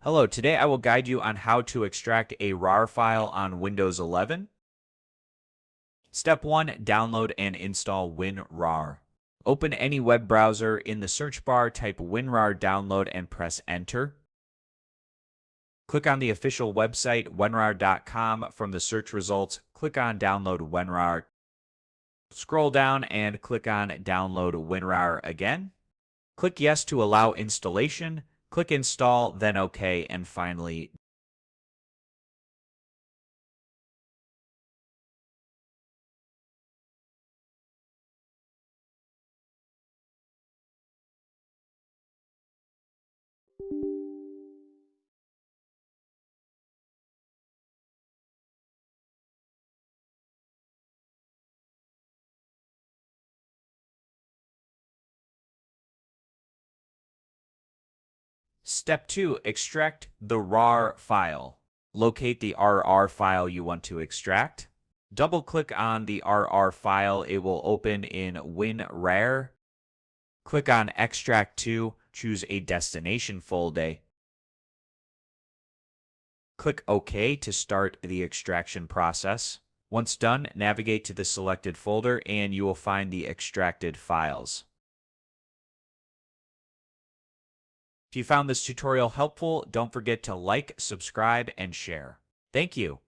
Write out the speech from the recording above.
Hello, today I will guide you on how to extract a RAR file on Windows 11. Step 1. Download and install WinRAR. Open any web browser. In the search bar, type WinRAR download and press enter. Click on the official website, WinRAR.com. From the search results, click on Download WinRAR. Scroll down and click on Download WinRAR again. Click Yes to allow installation. Click Install, then OK, and finally Step 2. Extract the RAR file. Locate the RAR file you want to extract. Double-click on the RAR file. It will open in WinRAR. Click on Extract to. Choose a destination folder. Click OK to start the extraction process. Once done, navigate to the selected folder and you will find the extracted files. If you found this tutorial helpful, don't forget to like, subscribe, and share. Thank you.